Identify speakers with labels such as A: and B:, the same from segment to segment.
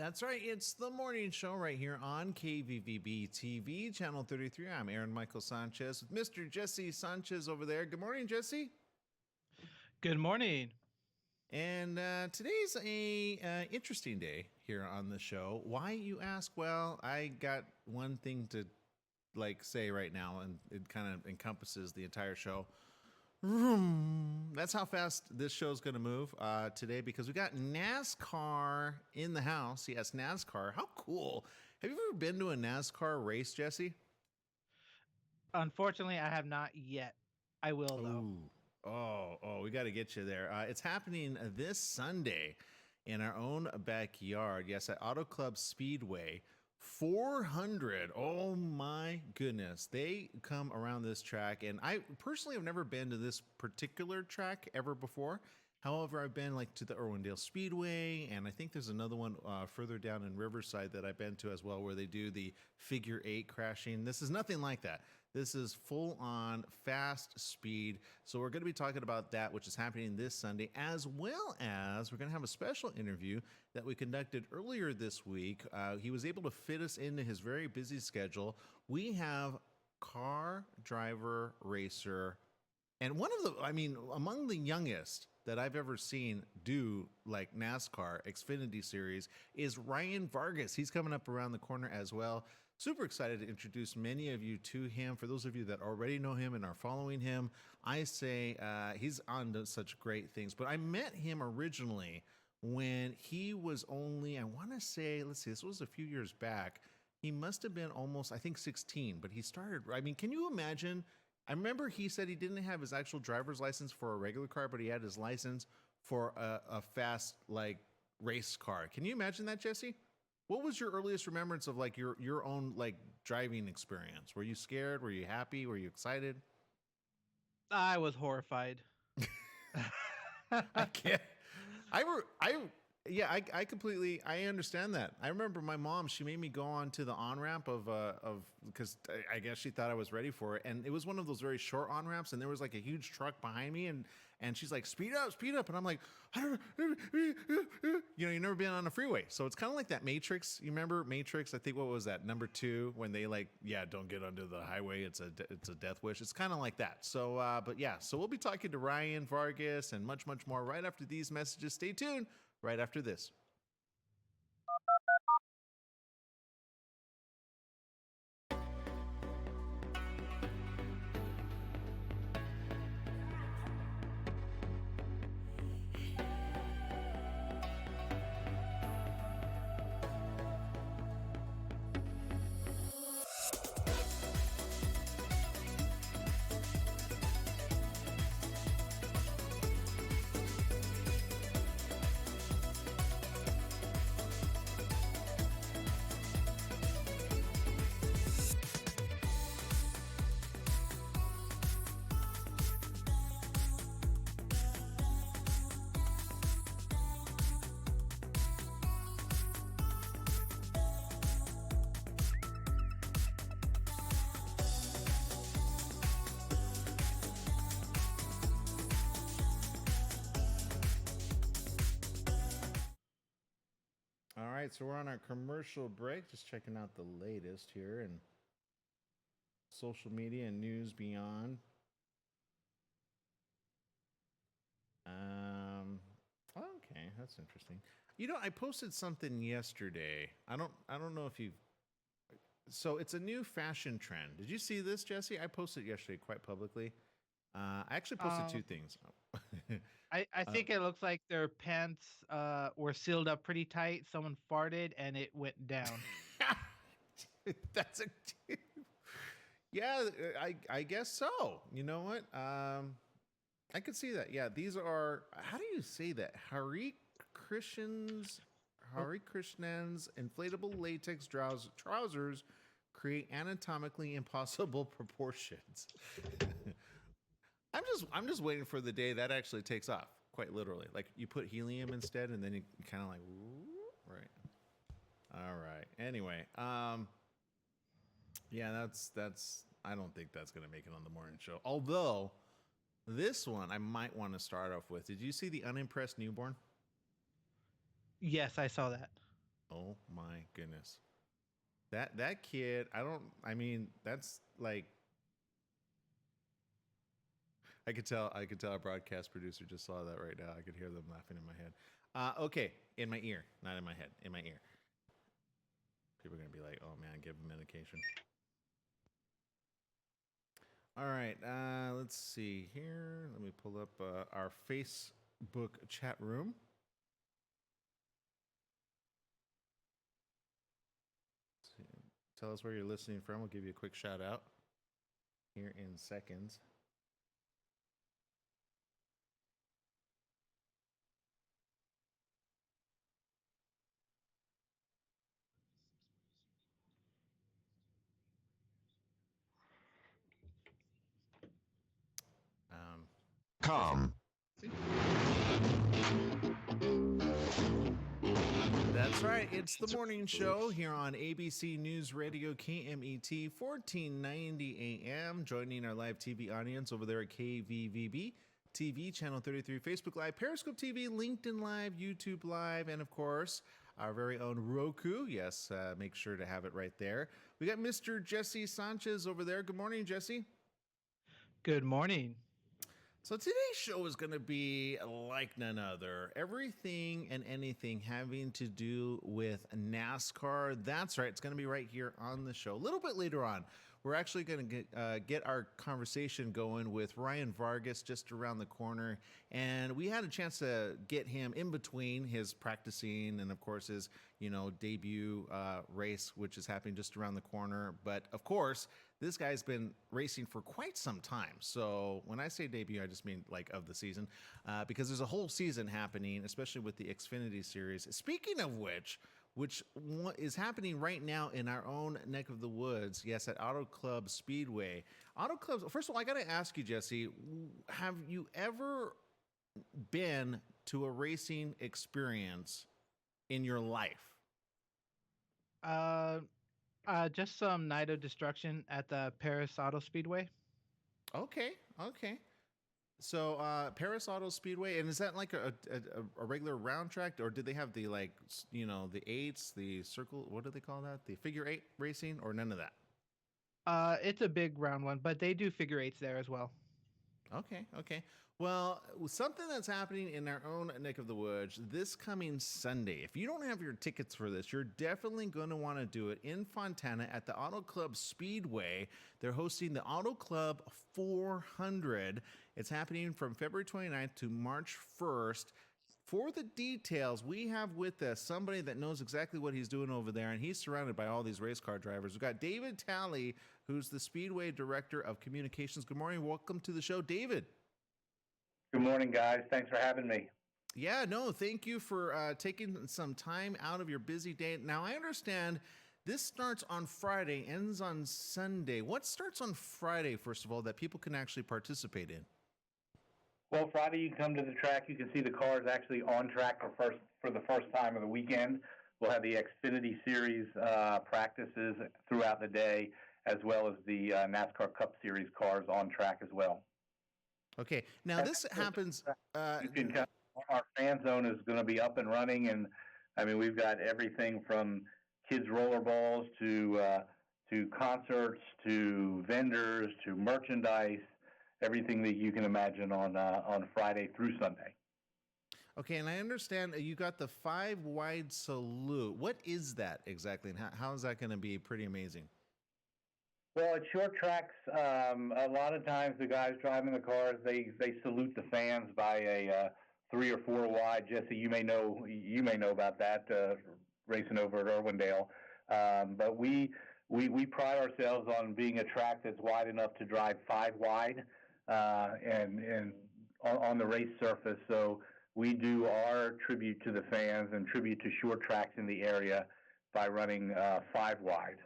A: That's right. It's the morning show right here on KVVB TV, Channel 33. I'm Aaron Michael Sanchez with Mr. Jesse Sanchez over there. Good morning, Jesse.
B: Good morning.
A: And today's a interesting day here on the show. Why, you ask? Well, I got one thing to say right now, and it kind of encompasses the entire show. That's how fast this show's going to move today, because we got NASCAR in the house. Yes, NASCAR. How cool. Have you ever been to a NASCAR race, Jesse?
B: Unfortunately, I have not yet. I will, though.
A: Ooh. Oh, we got to get you there. It's happening this Sunday in our own backyard. Yes, at Auto Club Speedway. 400. Oh my goodness. They come around this track, and I personally have never been to this particular track ever before. However, I've been to the Irwindale Speedway, and I think there's another one further down in Riverside that I've been to as well, where they do the figure eight crashing. This is nothing like that. This is full on fast speed. So we're going to be talking about that, which is happening this Sunday, as well as we're going to have a special interview that we conducted earlier this week. He was able to fit us into his very busy schedule. We have car driver racer, and one of the, among the youngest that I've ever seen do NASCAR Xfinity Series is Ryan Vargas. He's coming up around the corner as well. Super excited to introduce many of you to him. For those of you that already know him and are following him, I say he's on to such great things. But I met him originally when he was only, I want to say, this was a few years back. He must have been almost, I think, 16. But he started, can you imagine? I remember he said he didn't have his actual driver's license for a regular car, but he had his license for a fast race car. Can you imagine that, Jesse? What was your earliest remembrance of your own driving experience? Were you scared? Were you happy? Were you excited?
B: I was horrified.
A: I can't. I completely, I understand that. I remember my mom, she made me go on to the on-ramp because I guess she thought I was ready for it. And it was one of those very short on-ramps, and there was a huge truck behind me, and she's like, speed up. And I'm like, I don't know. You've never been on a freeway. So it's kind of like that Matrix. You remember Matrix? I think, what was that? Number 2, when they don't get onto the highway. It's a death wish. It's kind of like that. So, so we'll be talking to Ryan Vargas and much, much more right after these messages. Stay tuned. Right after this. All right, so we're on our commercial break, just checking out the latest here in social media and news beyond. Okay, that's interesting. I posted something yesterday. I don't know if you've. So it's a new fashion trend. Did you see this, Jesse? I posted it yesterday quite publicly. I actually posted 2 things.
B: I think it looks like their pants were sealed up pretty tight. Someone farted and it went down.
A: That's yeah, I guess so. You know what? I could see that. Yeah, these are, how do you say that? Hare Krishnan's inflatable latex trousers create anatomically impossible proportions. I'm just waiting for the day that actually takes off, quite literally. You put helium instead, and then you kind of right. All right. Anyway, yeah, that's. I don't think that's gonna make it on the morning show. Although, this one I might want to start off with. Did you see the unimpressed newborn?
B: Yes, I saw that.
A: Oh my goodness. That kid, I mean, that's like I could tell our broadcast producer just saw that right now. I could hear them laughing in my head. Okay, in my ear, not in my head, in my ear. People are gonna be like, "Oh man, give him medication." All right, let's see here. Let me pull up our Facebook chat room. Tell us where you're listening from. We'll give you a quick shout out here in seconds. Um,
C: Com.
A: That's right. It's the morning show here on ABC News Radio KMET 1490 AM. Joining our live TV audience over there at KVVB TV, Channel 33, Facebook Live, Periscope TV, LinkedIn Live, YouTube Live, and of course, our very own Roku. Yes, make sure to have it right there. We got Mr. Jesse Sanchez over there. Good morning, Jesse.
B: Good morning.
A: So today's show is going to be like none other. Everything and anything having to do with NASCAR. That's right. It's going to be right here on the show. A little bit later on, we're actually going to get our conversation going with Ryan Vargas just around the corner. And we had a chance to get him in between his practicing and, of course, his, debut race, which is happening just around the corner. But, of course, this guy's been racing for quite some time. So when I say debut, I just mean like of the season, because there's a whole season happening, especially with the Xfinity Series. Speaking of which is happening right now in our own neck of the woods. Yes, at Auto Club Speedway. Auto Clubs. First of all, I got to ask you, Jesse, have you ever been to a racing experience in your life?
B: Just some Night of Destruction at the Paris Auto Speedway.
A: Okay. So Paris Auto Speedway, and is that like a regular round track, or did they have the the eights, the circle? What do they call that? The figure eight racing, or none of that?
B: It's a big round one, but they do figure eights there as well.
A: Okay. Well, something that's happening in our own neck of the woods this coming Sunday. If you don't have your tickets for this, you're definitely going to want to do it in Fontana at the Auto Club Speedway. They're hosting the Auto Club 400. It's happening from February 29th to March 1st. For the details, we have with us somebody that knows exactly what he's doing over there, and he's surrounded by all these race car drivers. We've got David Talley, who's the Speedway Director of Communications. Good morning. Welcome to the show, David.
D: Good morning, guys. Thanks for having me.
A: Yeah, no, thank you for taking some time out of your busy day. Now, I understand this starts on Friday, ends on Sunday. What starts on Friday, first of all, that people can actually participate in?
D: Well, Friday you can come to the track. You can see the cars actually on track for the first time of the weekend. We'll have the Xfinity Series practices throughout the day, as well as the NASCAR Cup Series cars on track as well.
A: Okay, now this happens.
D: You can come. Our fan zone is going to be up and running, and I mean we've got everything from kids rollerballs to concerts to vendors to merchandise, everything that you can imagine on Friday through Sunday.
A: Okay, and I understand you got the 5-wide salute. What is that exactly, and how is that going to be pretty amazing?
D: Well, at short tracks, a lot of times the guys driving the cars they salute the fans by a 3 or 4 wide. Jesse, you may know about that racing over at Irwindale. But we pride ourselves on being a track that's wide enough to drive 5 wide and on the race surface. So we do our tribute to the fans and tribute to short tracks in the area by running 5 wide.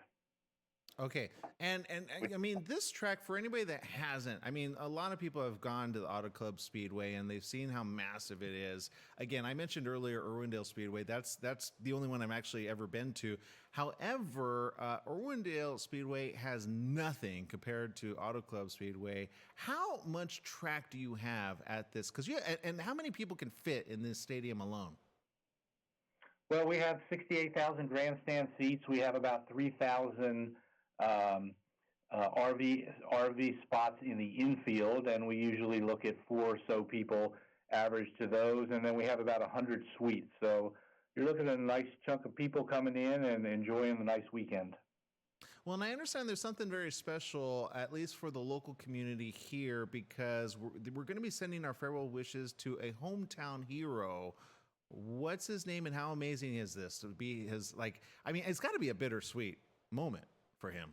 A: Okay, and I mean, this track, for anybody that hasn't, I mean, a lot of people have gone to the Auto Club Speedway and they've seen how massive it is. Again, I mentioned earlier Irwindale Speedway. That's the only one I've actually ever been to. However, Irwindale Speedway has nothing compared to Auto Club Speedway. How much track do you have at this? And how many people can fit in this stadium alone?
D: Well, we have 68,000 grandstand seats. We have about 3,000 um, RV spots in the infield, and we usually look at 4 or so people average to those, and then we have about 100 suites. So you're looking at a nice chunk of people coming in and enjoying the nice weekend.
A: Well, and I understand there's something very special, at least for the local community here, because we're going to be sending our farewell wishes to a hometown hero. What's his name, and how amazing is this to be his, like, I mean, it's got to be a bittersweet moment for him.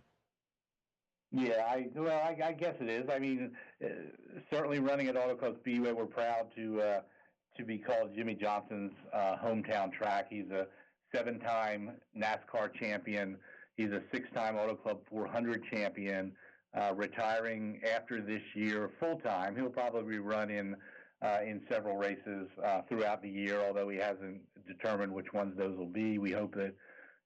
D: Yeah, I guess it is. I mean, certainly running at Auto Club Speedway, we're proud to be called Jimmy Johnson's hometown track. He's a 7-time NASCAR champion. He's a 6-time Auto Club 400 champion. Retiring after this year full time. He'll probably run in several races throughout the year, although he hasn't determined which ones those will be. We hope that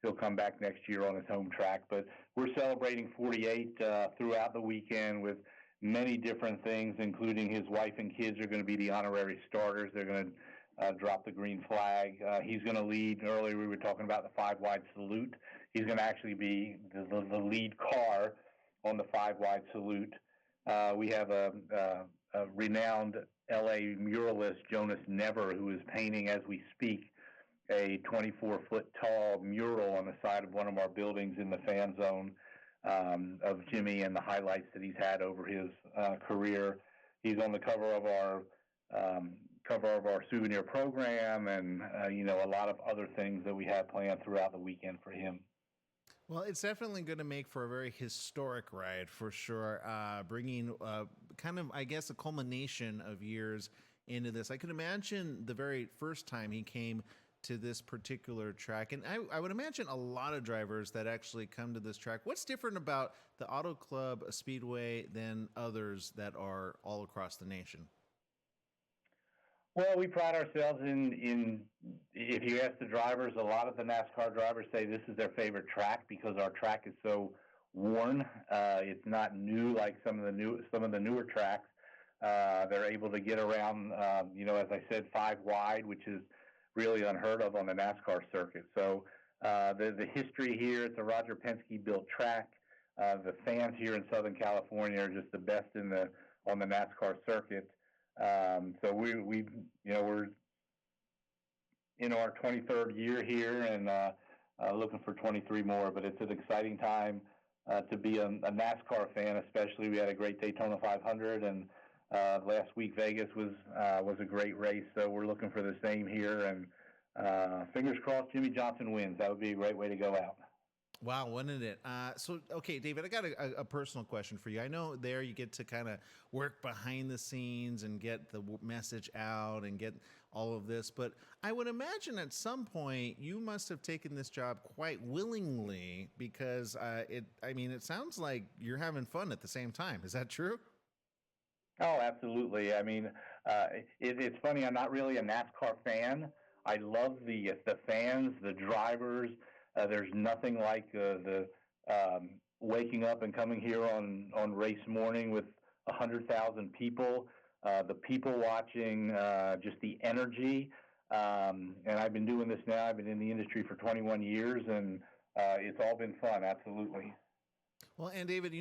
D: he'll come back next year on his home track. But we're celebrating 48 throughout the weekend with many different things, including his wife and kids are going to be the honorary starters. They're going to drop the green flag. He's going to lead. Earlier we were talking about the 5-wide salute. He's going to actually be the lead car on the 5-wide salute. We have a renowned LA muralist, Jonas Never, who is painting as we speak a 24-foot tall mural on the side of one of our buildings in the fan zone of Jimmy and the highlights that he's had over his career. He's on the cover of our souvenir program, and a lot of other things that we have planned throughout the weekend for him.
A: Well, it's definitely going to make for a very historic ride for sure, bringing kind of, I guess, a culmination of years into this. I can imagine the very first time he came to this particular track, and I would imagine a lot of drivers that actually come to this track. What's different about the Auto Club Speedway than others that are all across the nation?
D: Well, we pride ourselves in if you ask the drivers, a lot of the NASCAR drivers say this is their favorite track because our track is so worn. It's not new like some of the newer tracks. They're able to get around, as I said, 5 wide, which is really unheard of on the NASCAR circuit. So the history here, it's a Roger Penske built track. The fans here in Southern California are just the best on the NASCAR circuit. So we're in our 23rd year here and looking for 23 more. But it's an exciting time to be a NASCAR fan, especially. We had a great Daytona 500, and last week Vegas was a great race. So we're looking for the same here, and fingers crossed Jimmy Johnson wins. That would be a great way to go out.
A: Wow, wouldn't it? So, okay, David, I got a personal question for you. I know there you get to kind of work behind the scenes and get the message out and get all of this, but I would imagine at some point you must have taken this job quite willingly because it sounds like you're having fun at the same time. Is that true?
D: Oh, absolutely. I mean, it's funny. I'm not really a NASCAR fan. I love the fans, the drivers. There's nothing like the waking up and coming here on race morning with 100,000 people, the people watching, just the energy. And I've been doing this now. I've been in the industry for 21 years, and it's all been fun. Absolutely.
A: Well, and David,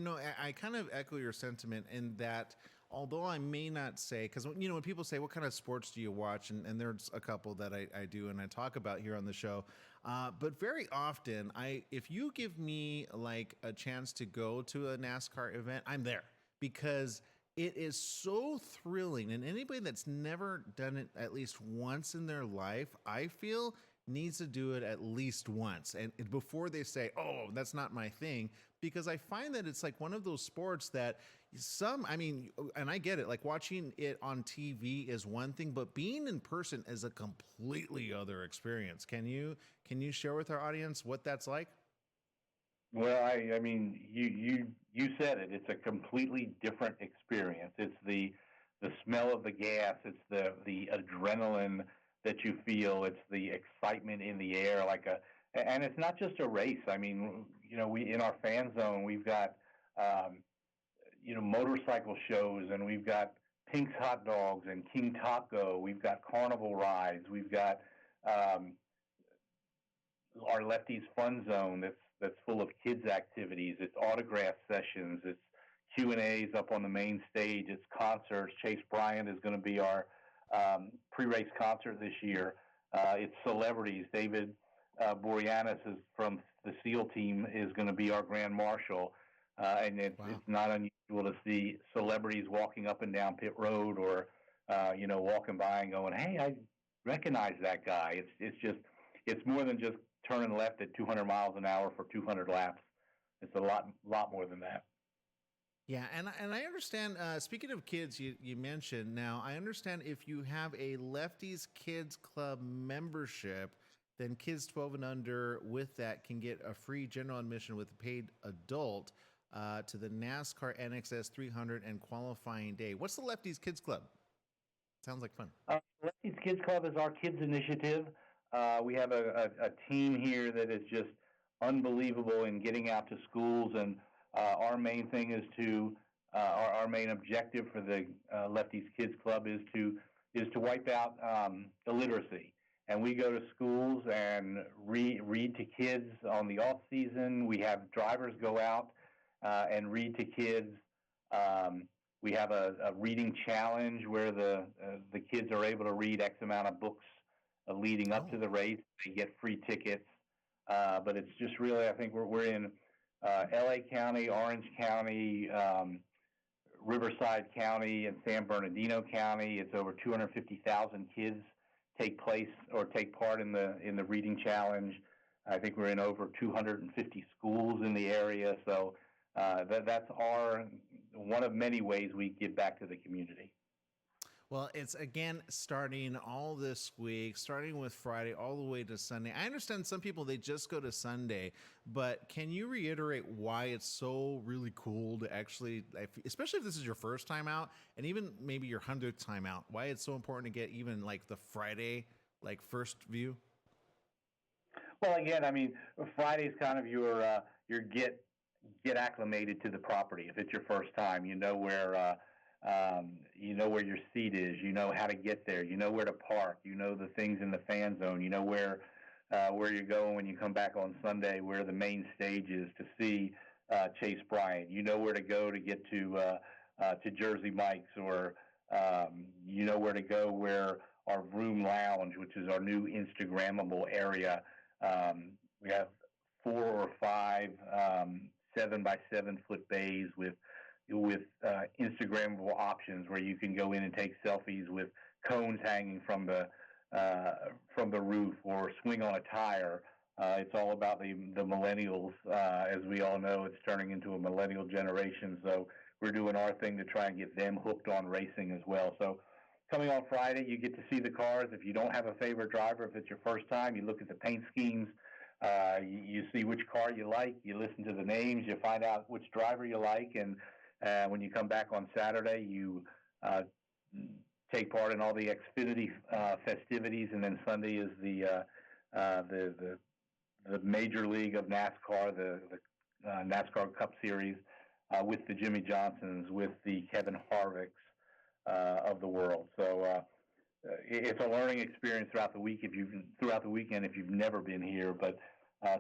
A: I kind of echo your sentiment in that although I may not say, because, when people say, what kind of sports do you watch? And there's a couple that I do and I talk about here on the show. But very often, if you give me like a chance to go to a NASCAR event, I'm there because it is so thrilling. And anybody that's never done it at least once in their life, I feel needs to do it at least once. And before they say, oh, that's not my thing, because I find that it's like one of those sports that and I get it, like watching it on TV is one thing, but being in person is a completely other experience. Can you share with our audience what that's like?
D: Well, I mean, you said it. It's a completely different experience. It's the smell of the gas. It's the adrenaline that you feel. It's the excitement in the air, and it's not just a race. I mean, we in our fan zone, we've got motorcycle shows, and we've got Pink's Hot Dogs and King Taco. We've got carnival rides. We've got our Lefties Fun Zone that's full of kids activities. It's autograph sessions. It's Q&As up on the main stage. It's concerts. Chase Bryant is going to be our pre-race concert this year. It's celebrities. David Boreanaz is from the SEAL team is going to be our grand marshal. And it's not unusual to see celebrities walking up and down pit road or, walking by and going, hey, I recognize that guy. It's more than just turning left at 200 miles an hour for 200 laps. It's a lot more than that.
A: Yeah, and I understand, speaking of kids, you mentioned, now I understand if you have a Lefties Kids Club membership, then kids 12 and under with that can get a free general admission with a paid adult to the NASCAR NXS 300 and qualifying day. What's the Lefties Kids Club? Sounds like fun.
D: Lefties Kids Club is our kids initiative. We have a team here that is just unbelievable in getting out to schools, and our main thing is to our main objective for the Lefties Kids Club is to wipe out illiteracy. And we go to schools and read to kids on the off season. We have drivers go out and read to kids. We have a reading challenge where the kids are able to read X amount of books leading up to the race. They get free tickets. But it's just really, I think we're in L.A. County, Orange County, Riverside County, and San Bernardino County. It's over 250,000 kids take part in the reading challenge. I think we're in over 250 schools in the area. So that's one of many ways we give back to the community.
A: Well, it's again starting all this week, starting with Friday all the way to Sunday. I understand some people, they just go to Sunday, but can you reiterate why it's so really cool to actually, especially if this is your first time out and even maybe your 100th time out, why it's so important to get even like the Friday, like first view?
D: Well, again, I mean, Friday is kind of your get acclimated to the property. If it's your first time, you know where your seat is, you know how to get there, you know where to park, you know the things in the fan zone, you know where you're going when you come back on Sunday, where the main stage is to see Chase Bryant. You know where to go to get to Jersey Mike's, or you know where to go where our Vroom Lounge, which is our new Instagrammable area. We have 4 or 5 7x7 foot bays with Instagrammable options where you can go in and take selfies with cones hanging from the roof or swing on a tire. It's all about the millennials. As we all know, it's turning into a millennial generation. So we're doing our thing to try and get them hooked on racing as well. So coming on Friday, you get to see the cars. If you don't have a favorite driver, if it's your first time, you look at the paint schemes. You see which car you like. You listen to the names. You find out which driver you like. And when you come back on Saturday, you take part in all the Xfinity festivities, and then Sunday is the Major League of NASCAR, the NASCAR Cup Series, with the Jimmy Johnsons, with the Kevin Harvicks of the world. So it's a learning experience throughout the weekend if you've never been here, but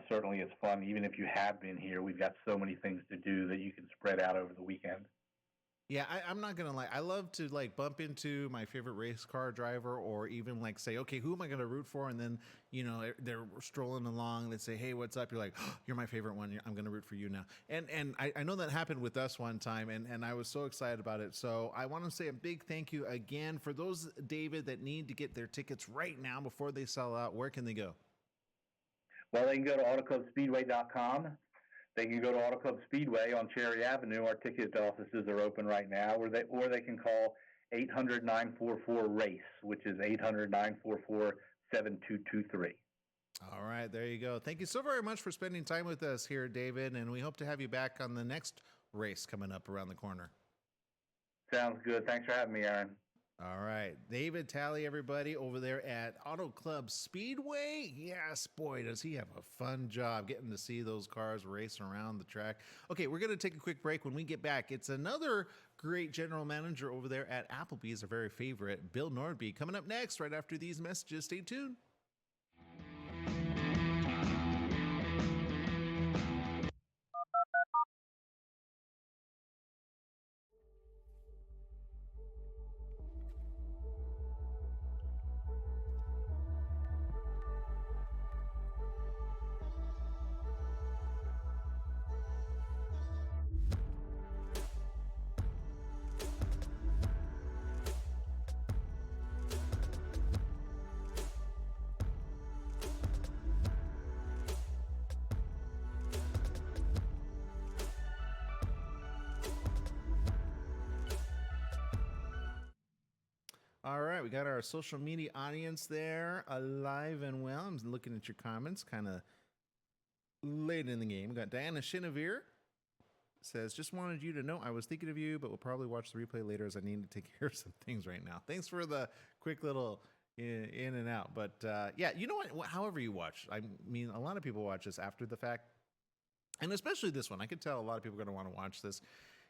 D: certainly it's fun. Even if you have been here, we've got so many things to do that you can spread out over the weekend.
A: Yeah, I'm not going to lie. I love to like bump into my favorite race car driver, or even like say, okay, who am I going to root for? And then, they're strolling along. They say, hey, what's up? You're like, oh, you're my favorite one. I'm going to root for you now. And I know that happened with us one time, and I was so excited about it. So I want to say a big thank you again for those, David, that need to get their tickets right now before they sell out. Where can they go?
D: Well, they can go to autoclubspeedway.com. They can go to Auto Club Speedway on Cherry Avenue. Our ticket offices are open right now, or they can call 800-944-RACE, which is 800-944-7223.
A: All right, there you go. Thank you so very much for spending time with us here, David, and we hope to have you back on the next race coming up around the corner.
D: Sounds good. Thanks for having me, Aaron.
A: All right. David Talley, everybody, over there at Auto Club Speedway. Yes, boy, does he have a fun job getting to see those cars racing around the track. Okay, we're going to take a quick break. When we get back, it's another great general manager over there at Applebee's, our very favorite, Bill Nordby, coming up next right after these messages. Stay tuned. All right, we got our social media audience there, alive and well. I'm looking at your comments, kind of late in the game. We got Diana Shinavir says, just wanted you to know I was thinking of you, but we'll probably watch the replay later as I need to take care of some things right now. Thanks for the quick little in and out. But yeah, you know what? However you watch, I mean, a lot of people watch this after the fact. And especially this one. I could tell a lot of people are going to want to watch this.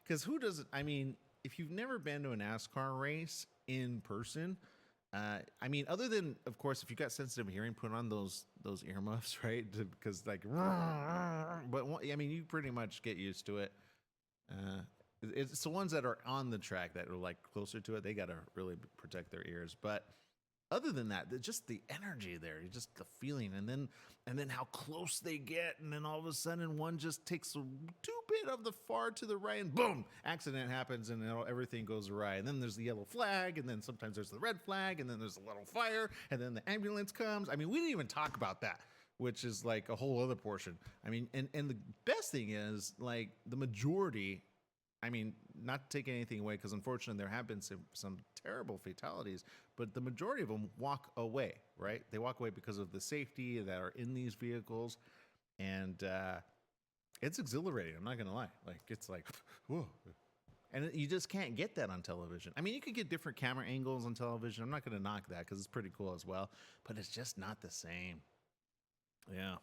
A: Because who doesn't? I mean, if you've never been to a NASCAR race in person, I mean, other than, of course, if you got sensitive hearing, put on those earmuffs, right? Because like, but I mean, you pretty much get used to it. It's the ones that are on the track that are like closer to it. They got to really protect their ears. But other than that, just the energy there, just the feeling, and then how close they get, and then all of a sudden one just takes a too bit of the far to the right, and boom, accident happens, and everything goes awry. And then there's the yellow flag, and then sometimes there's the red flag, and then there's a little fire, and then the ambulance comes. I mean, we didn't even talk about that, which is like a whole other portion. I mean, and the best thing is, like, the majority, I mean, not to take anything away, because unfortunately there have been some terrible fatalities, but the majority of them walk away, right? They walk away because of the safety that are in these vehicles, and it's exhilarating. I'm not going to lie. Like, it's like, whoa. And you just can't get that on television. I mean, you could get different camera angles on television. I'm not going to knock that because it's pretty cool as well, but it's just not the same. Yeah.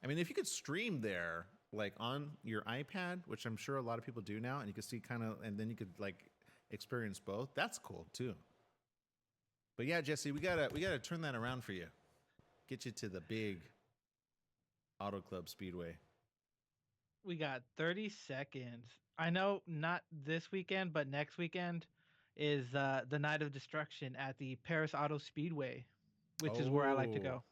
A: I mean, if you could stream there, like on your iPad, which I'm sure a lot of people do now, and you can see kind of, and then you could like experience both. That's cool too. But yeah, Jesse, we gotta turn that around for you. Get you to the big Auto Club Speedway.
B: We got 30 seconds. I know not this weekend, but next weekend is the Night of Destruction at the Paris Auto Speedway, which is where I like to go.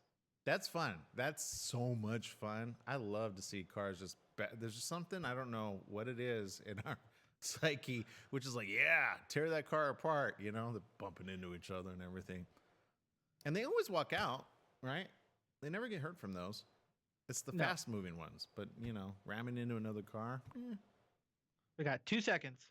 A: That's fun. That's so much fun. I love to see cars just. There's just something, I don't know what it is in our psyche, which is like, yeah, tear that car apart. You know, they're bumping into each other and everything. And they always walk out, right? They never get hurt from those. It's the fast moving ones, but you know, ramming into another car.
B: We got 2 seconds.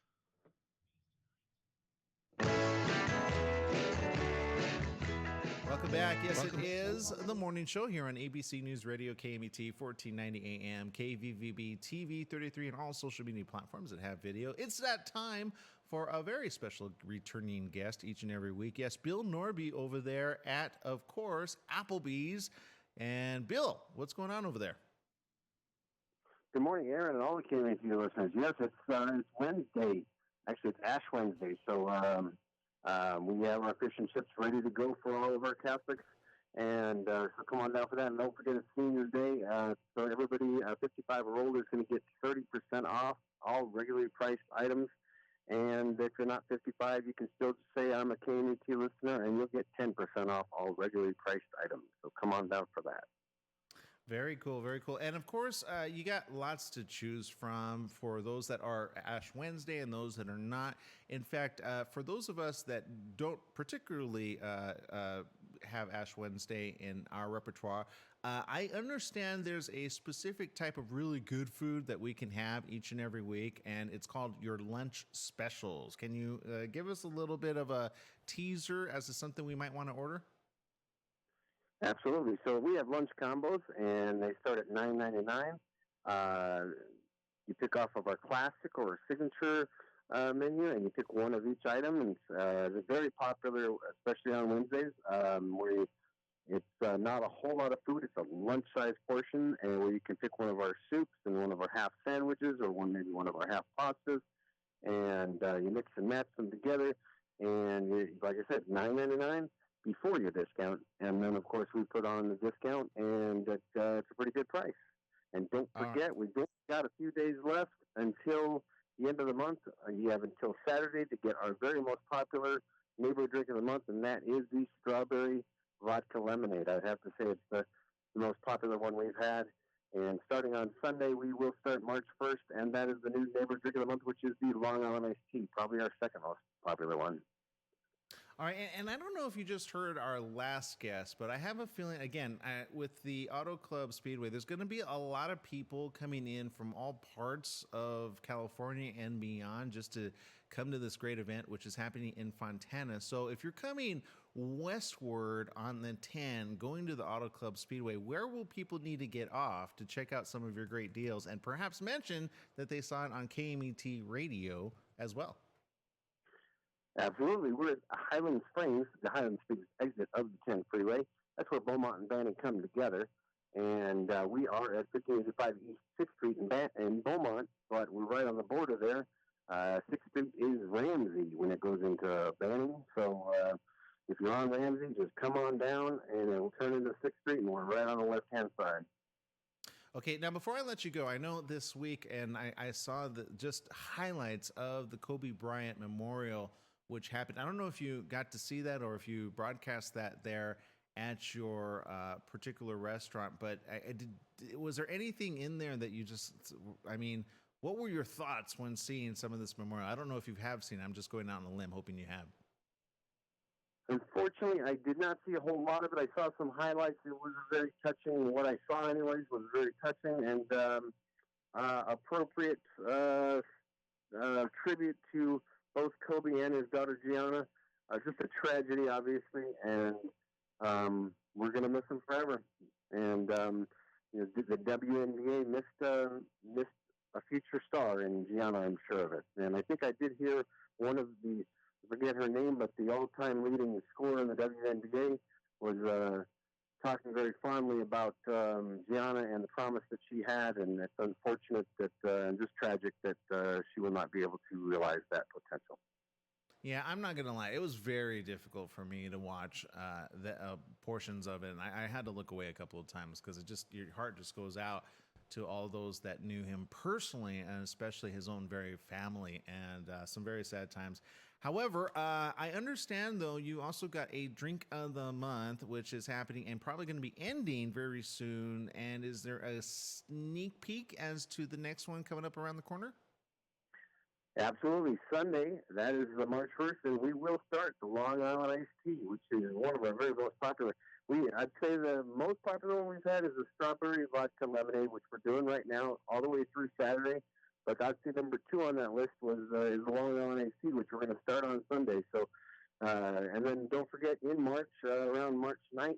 A: Welcome back. Yes, it is the morning show here on ABC News Radio, KMET, 1490 AM, KVVB TV 33, and all social media platforms that have video. It's that time for a very special returning guest each and every week. Yes, Bill Norby over there at, of course, Applebee's. And Bill, what's going on over there?
C: Good morning, Aaron, and all the KVVB listeners. Yes, it's Wednesday. Actually, it's Ash Wednesday, so we have our fish and chips ready to go for all of our Catholics, and so come on down for that. And don't forget it's Senior Day, so everybody 55 or older is going to get 30% off all regularly priced items. And if you're not 55, you can still just say I'm a KMET listener, and you'll get 10% off all regularly priced items. So come on down for that.
A: Very cool, very cool. And of course, you got lots to choose from for those that are Ash Wednesday and those that are not. In fact, for those of us that don't particularly have Ash Wednesday in our repertoire, I understand there's a specific type of really good food that we can have each and every week, and it's called your lunch specials. Can you give us a little bit of a teaser as to something we might want to order?
C: Absolutely. So we have lunch combos, and they start at $9.99. You pick off of our classic or signature menu, and you pick one of each item. And it's very popular, especially on Wednesdays, where it's not a whole lot of food. It's a lunch-sized portion, and where you can pick one of our soups and one of our half sandwiches, or maybe one of our half pastas, and you mix and match them together. And like I said, $9.99. Before your discount, and then of course we put on the discount, and it's a pretty good price. And don't forget, we've got a few days left until the end of the month. You have until Saturday to get our very most popular neighborhood drink of the month, and that is the strawberry vodka lemonade. I'd have to say it's the most popular one we've had. And starting on Sunday, we will start March 1st, and that is the new neighborhood drink of the month, which is the Long Island iced tea, probably our second most popular one.
A: All right, and I don't know if you just heard our last guest, but I have a feeling, again, with the Auto Club Speedway, there's going to be a lot of people coming in from all parts of California and beyond just to come to this great event, which is happening in Fontana. So if you're coming westward on the 10, going to the Auto Club Speedway, where will people need to get off to check out some of your great deals and perhaps mention that they saw it on KMET radio as well?
C: Absolutely. We're at Highland Springs, the Highland Springs exit of the 10 freeway. That's where Beaumont and Banning come together. And we are at 1585 East 6th Street in Beaumont, but we're right on the border there. 6th Street is Ramsey when it goes into Banning. So if you're on Ramsey, just come on down and it'll turn into 6th Street, and we're right on the left-hand side.
A: Okay, now before I let you go, I know this week, and I saw just highlights of the Kobe Bryant Memorial, which happened. I don't know if you got to see that or if you broadcast that there at your particular restaurant, but was there anything in there that you just, I mean, what were your thoughts when seeing some of this memorial? I don't know if you have seen it. I'm just going out on a limb hoping you have.
C: Unfortunately, I did not see a whole lot of it. I saw some highlights. It was very touching. What I saw, anyways, was very touching and appropriate tribute to both Kobe and his daughter Gianna. Just a tragedy, obviously, and we're going to miss him forever. And the WNBA missed a future star in Gianna, I'm sure of it. And I think I did hear one of the, I forget her name, but the all-time leading scorer in the WNBA was talking very fondly about Gianna and the promise that she had, and it's unfortunate that and just tragic that she will not be able to realize that potential.
A: Yeah, I'm not going to lie. It was very difficult for me to watch the portions of it, and I had to look away a couple of times because your heart just goes out to all those that knew him personally, and especially his own very family, and some very sad times. However, I understand, though, you also got a drink of the month, which is happening and probably going to be ending very soon. And is there a sneak peek as to the next one coming up around the corner?
C: Absolutely. Sunday, that is March 1st, and we will start the Long Island Iced Tea, which is one of our very most popular. I'd say the most popular one we've had is the Strawberry Vodka Lemonade, which we're doing right now all the way through Saturday. But I'd say number 2 on that list is the Long Island Iced Tea, which we're going to start on Sunday. So, and then don't forget, in March, around March 9th,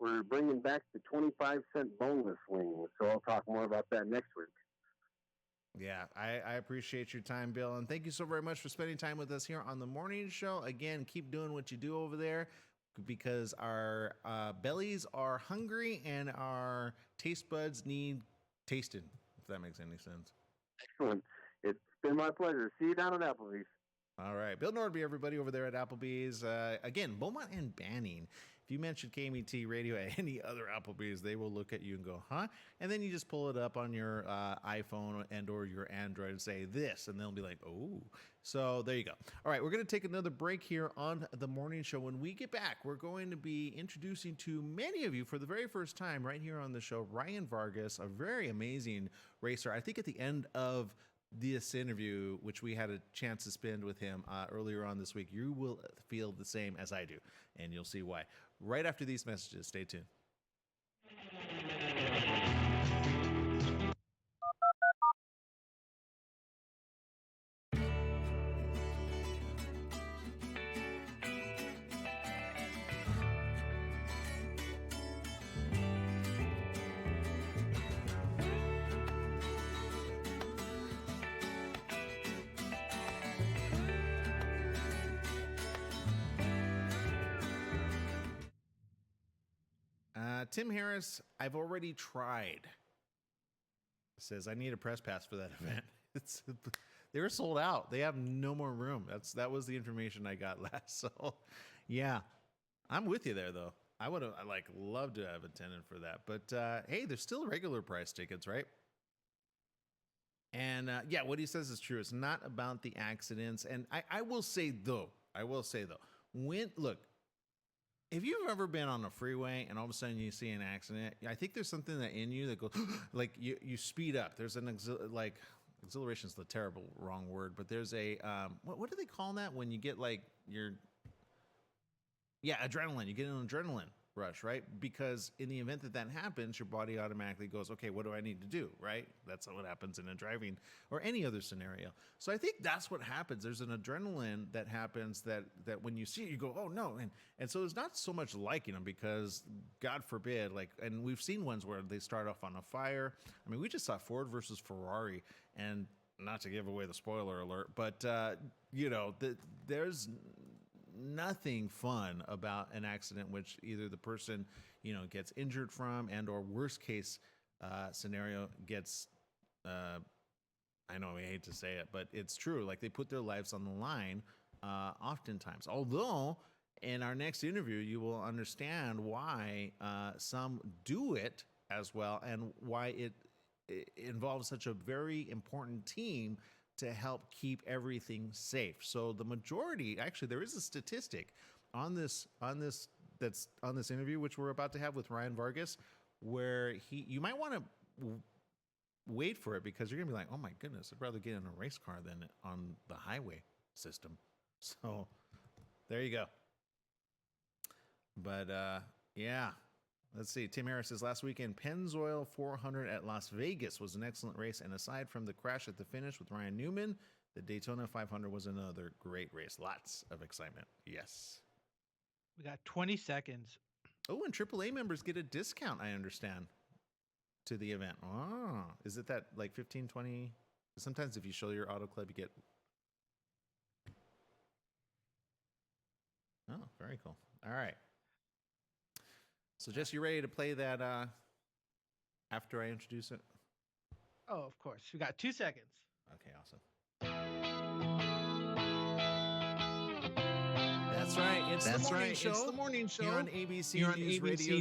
C: we're bringing back the 25-cent boneless wings. So I'll talk more about that next week.
A: Yeah, I appreciate your time, Bill, and thank you so very much for spending time with us here on the morning show. Again, keep doing what you do over there because our bellies are hungry and our taste buds need tasted, if that makes any sense.
C: Excellent. It's been my pleasure. See you down at Applebee's.
A: All right. Bill Nordby, everybody over there at Applebee's. Again, Beaumont and Banning. If you mention KMET Radio at any other Applebee's, they will look at you and go, huh? And then you just pull it up on your iPhone and or your Android and say this, and they'll be like, oh. So there you go. All right, we're going to take another break here on the morning show. When we get back, we're going to be introducing to many of you for the very first time right here on the show, Ryan Vargas, a very amazing racer. I think at the end of this interview, which we had a chance to spend with him earlier on this week, you will feel the same as I do, and you'll see why. Right after these messages, stay tuned. Tim Harris, I've already tried. Says I need a press pass for that event. They were sold out. They have no more room. That was the information I got last. So, yeah, I'm with you there though. I would have loved to have attended for that. But hey, there's still regular price tickets, right? And yeah, what he says is true. It's not about the accidents. And I will say though, look. If you've ever been on a freeway and all of a sudden you see an accident, I think there's something that in you that goes like you speed up. There's an exhilaration is the terrible wrong word, but there's a what do they call that when you get like Yeah, adrenaline. You get an adrenaline rush, right? Because in the event that that happens, your body automatically goes, okay, what do I need to do, right? That's what happens in a driving or any other scenario. So I think that's what happens. There's an adrenaline that happens that when you see it, you go, oh no. And so it's not so much liking them because God forbid, like, and we've seen ones where they start off on a fire. I mean, we just saw Ford versus Ferrari, and not to give away the spoiler alert, but, there's nothing fun about an accident which either the person gets injured from and or worst case scenario gets I know I hate to say it, but it's true, like they put their lives on the line oftentimes, although in our next interview you will understand why some do it as well and why it involves such a very important team to help keep everything safe. So the majority, actually, there is a statistic on this interview, which we're about to have with Ryan Vargas, where you might want to wait for it because you're gonna be like, oh my goodness, I'd rather get in a race car than on the highway system. So there you go. But yeah. Let's see. Tim Harris says last weekend, Pennzoil 400 at Las Vegas was an excellent race. And aside from the crash at the finish with Ryan Newman, the Daytona 500 was another great race. Lots of excitement. Yes.
B: We got 20 seconds.
A: Oh, and AAA members get a discount, I understand, to the event. Oh, is it that like 15, 20? Sometimes if you show your auto club, you get. Oh, very cool. All right. So, Jess, you ready to play that after I introduce it?
B: Oh, of course. We got 2 seconds.
A: Okay, awesome. That's right. It's the morning show.
E: It's the morning show
A: Here on ABC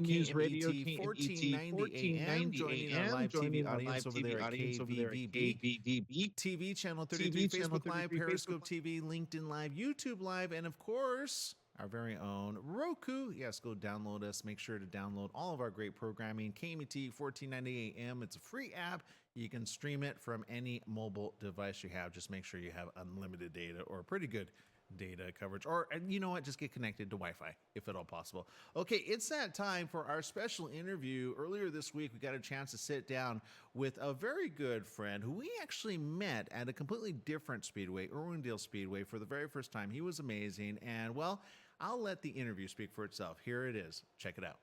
A: News Radio, KMET 1490 AM. Joining our live TV audience over there at KVVB, TV channel 33, Facebook Live, Periscope TV, LinkedIn Live, YouTube Live, and of course, our very own Roku. Yes, go download us. Make sure to download all of our great programming. KMET 1490 AM. It's a free app. You can stream it from any mobile device you have. Just make sure you have unlimited data or pretty good data coverage, or you know what, just get connected to Wi-Fi if at all possible. Okay, it's that time for our special interview. Earlier this week we got a chance to sit down with a very good friend who we actually met at a completely different speedway, Irwindale Speedway, for the very first time. He was amazing, and well, I'll let the interview speak for itself. Here it is. Check it out.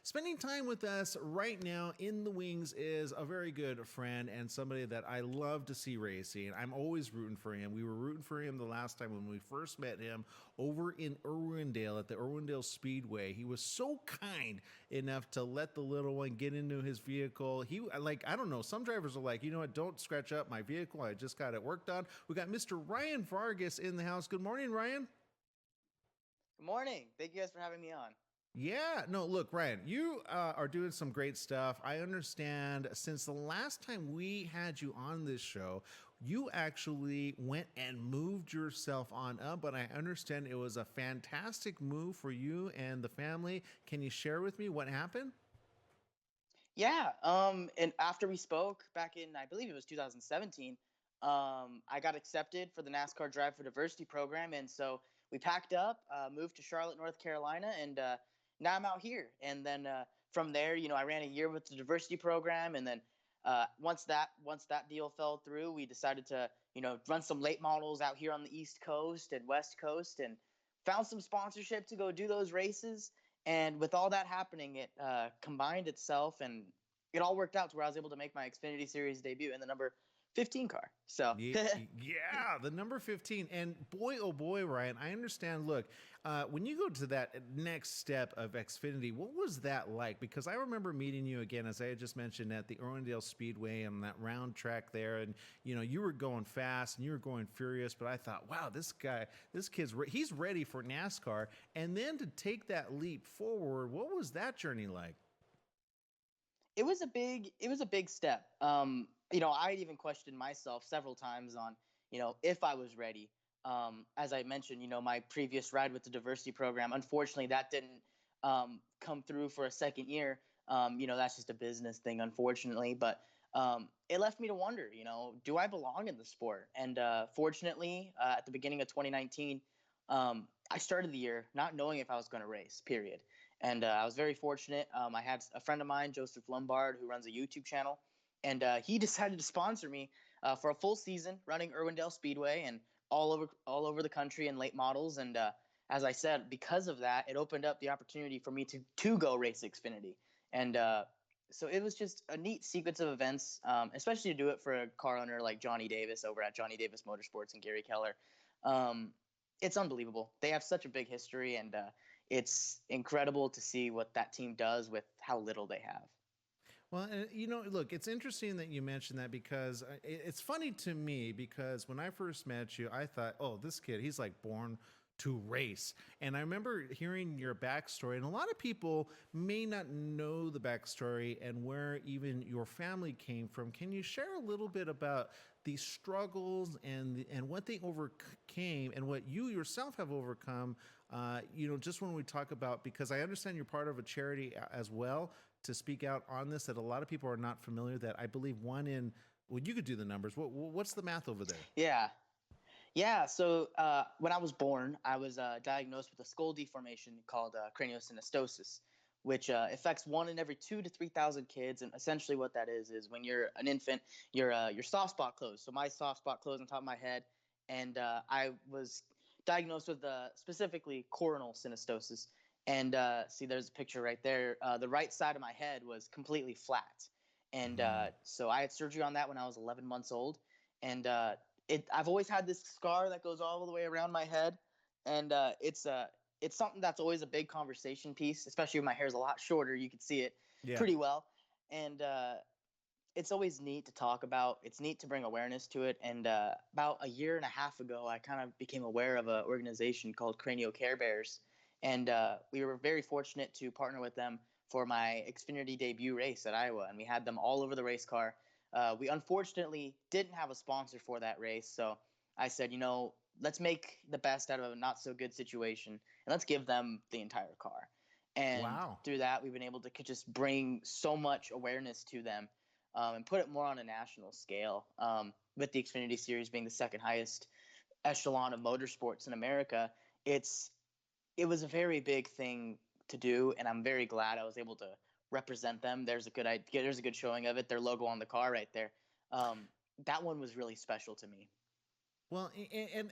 A: Spending time with us right now in the wings is a very good friend and somebody that I love to see racing. I'm always rooting for him. We were rooting for him the last time when we first met him over in Irwindale at the Irwindale Speedway. He was so kind enough to let the little one get into his vehicle. He, like, I don't know, some drivers are like, you know what, don't scratch up my vehicle. I just got it worked on. We got Mr. Ryan Vargas in the house. Good morning, Ryan.
F: Good morning. Thank you guys for having me on.
A: Yeah, no, look, Ryan, you are doing some great stuff. I understand since the last time we had you on this show, you actually went and moved yourself on up, but I understand it was a fantastic move for you and the family. Can you share with me what happened?
F: Yeah, and after we spoke back in, I believe it was 2017, I got accepted for the NASCAR Drive for Diversity program, and so we packed up, moved to Charlotte, North Carolina, and now I'm out here. And then from there, I ran a year with the diversity program, and then once that deal fell through, we decided to run some late models out here on the East Coast and West Coast, and found some sponsorship to go do those races. And with all that happening, it combined itself, and it all worked out to where I was able to make my Xfinity Series debut in the number 15 car. So
A: yeah, the number 15. And boy, oh boy, Ryan, I understand. Look, when you go to that next step of Xfinity, what was that like? Because I remember meeting you again, as I had just mentioned, at the Irwindale Speedway and that round track there. And, you were going fast and you were going furious, but I thought, wow, this kid's, he's ready for NASCAR. And then to take that leap forward, what was that journey like?
F: It was a big step. I even questioned myself several times on, if I was ready. As I mentioned, my previous ride with the diversity program, unfortunately, that didn't come through for a second year. That's just a business thing, unfortunately. But it left me to wonder, do I belong in the sport? And fortunately, at the beginning of 2019, I started the year not knowing if I was going to race, period. And I was very fortunate. I had a friend of mine, Joseph Lombard, who runs a YouTube channel, and he decided to sponsor me for a full season running Irwindale Speedway and all over the country in late models. And as I said, because of that, it opened up the opportunity for me to go race Xfinity. And so it was just a neat sequence of events, especially to do it for a car owner like Johnny Davis over at Johnny Davis Motorsports and Gary Keller. It's unbelievable. They have such a big history, and it's incredible to see what that team does with how little they have.
A: Well, and, you know, look, it's interesting that you mentioned that because it's funny to me because when I first met you, I thought, oh, this kid, he's like born to race. And I remember hearing your backstory, and a lot of people may not know the backstory and where even your family came from. Can you share a little bit about these struggles and what they overcame and what you yourself have overcome? You know, just when we talk about, because I understand you're part of a charity as well, to speak out on this that a lot of people are not familiar. That I believe one in, well, you could do the numbers. What's the math over there?
F: Yeah. So when I was born, I was diagnosed with a skull deformation called craniosynostosis, which affects 1 in every 2 to 3,000 kids. And essentially, what that is when you're an infant, your soft spot closed. So my soft spot closed on top of my head, and I was diagnosed with specifically coronal synostosis. And see, there's a picture right there. The right side of my head was completely flat, and so I had surgery on that when I was 11 months old, and I've always had this scar that goes all the way around my head, and it's something that's always a big conversation piece, especially when my hair is a lot shorter. You can see it pretty well, and it's always neat to talk about. It's neat to bring awareness to it. And about a year and a half ago, I kind of became aware of an organization called Cranial Care Bears, and we were very fortunate to partner with them for my Xfinity debut race at Iowa, and we had them all over the race car. We unfortunately didn't have a sponsor for that race, so I said, you know, let's make the best out of a not so good situation, and let's give them the entire car. And through that, we've been able to just bring so much awareness to them and put it more on a national scale. With the Xfinity Series being the second highest echelon of motorsports in America, it was a very big thing to do, and I'm very glad I was able to represent them. There's a good showing of it. Their logo on the car right there. That one was really special to me.
A: Well,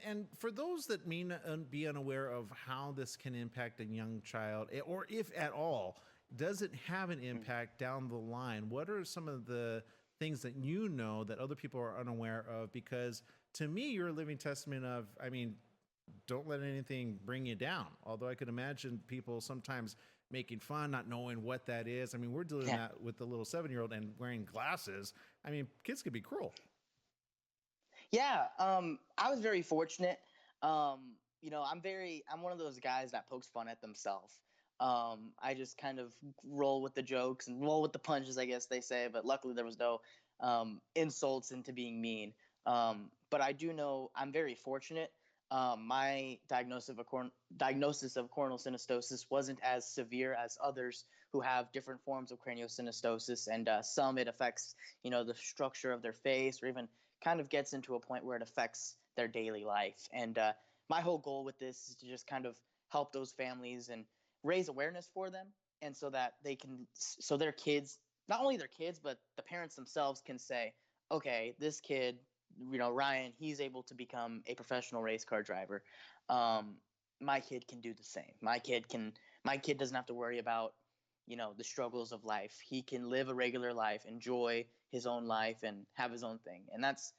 A: and for those that may not be unaware of how this can impact a young child, or if at all, does it have an impact down the line? What are some of the things that you know that other people are unaware of? Because to me, you're a living testament of, I mean, don't let anything bring you down. Although I could imagine people sometimes making fun, not knowing what that is. I mean, we're dealing that with the little 7-year-old and wearing glasses. I mean, kids could be cruel.
F: Yeah, I was very fortunate. You know, I'm one of those guys that pokes fun at themselves. I just kind of roll with the jokes and roll with the punches, I guess they say. But luckily, there was no insults into being mean. But I do know I'm very fortunate. My diagnosis of coronal synostosis wasn't as severe as others who have different forms of craniosynostosis, and some it affects, you know, the structure of their face, or even kind of gets into a point where it affects their daily life. And my whole goal with this is to just kind of help those families and raise awareness for them, and so that so their kids, not only their kids, but the parents themselves can say, okay, this kid, you know, Ryan, he's able to become a professional race car driver. My kid can do the same. My kid doesn't have to worry about, you know, the struggles of life. He can live a regular life, enjoy his own life, and have his own thing. And that's,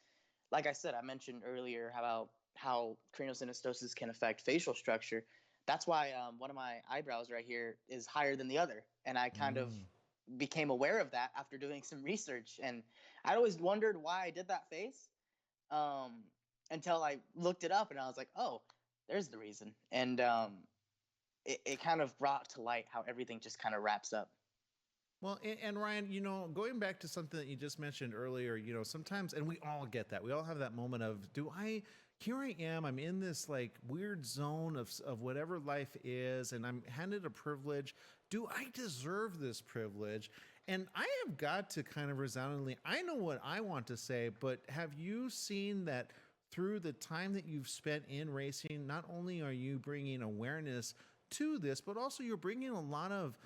F: like I said, I mentioned earlier about how craniosynostosis can affect facial structure. That's why one of my eyebrows right here is higher than the other. And I kind of became aware of that after doing some research. And I'd always wondered why I did that face. Until I looked it up, and I was like, oh, there's the reason. And it kind of brought to light how everything just kind of wraps up.
A: Well, and Ryan, you know, going back to something that you just mentioned earlier, you know, sometimes, and we all get that, we all have that moment of, here I am, I'm in this like weird zone of whatever life is, and I'm handed a privilege. Do I deserve this privilege? And I have got to kind of resoundingly, I know what I want to say, but have you seen that through the time that you've spent in racing, not only are you bringing awareness to this, but also you're bringing a lot of,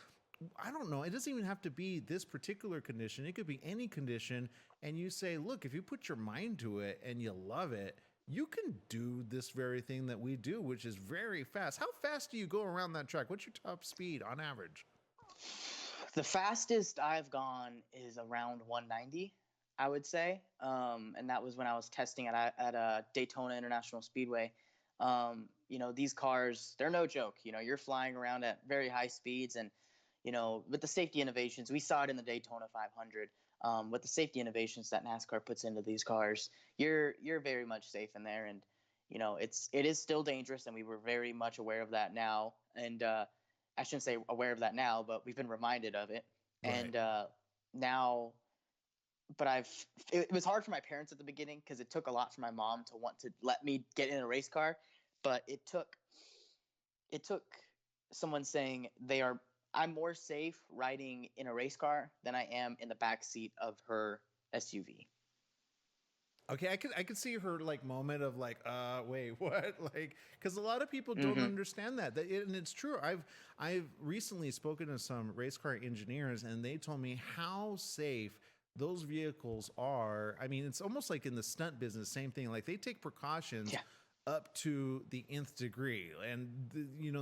A: I don't know, it doesn't even have to be this particular condition. It could be any condition. And you say, look, if you put your mind to it and you love it, you can do this very thing that we do, which is very fast. How fast do you go around that track? What's your top speed on average?
F: The fastest I've gone is around 190, I would say. And that was when I was testing at Daytona International Speedway. These cars, they're no joke. You're flying around at very high speeds. And, with the safety innovations, we saw it in the Daytona 500. With the safety innovations that NASCAR puts into these cars, you're very much safe in there. And, it is still dangerous. And we were very much aware of that now. And, I shouldn't say aware of that now, but we've been reminded of it.
A: Right.
F: And now, but it was hard for my parents at the beginning because it took a lot for my mom to want to let me get in a race car. But it took someone saying I'm more safe riding in a race car than I am in the back seat of her SUV.
A: Okay, I could see her moment of wait, what? Because a lot of people don't understand that. And it's true. I've recently spoken to some race car engineers, and they told me how safe those vehicles are. I mean, it's almost like in the stunt business, same thing. Like they take precautions up to the nth degree, and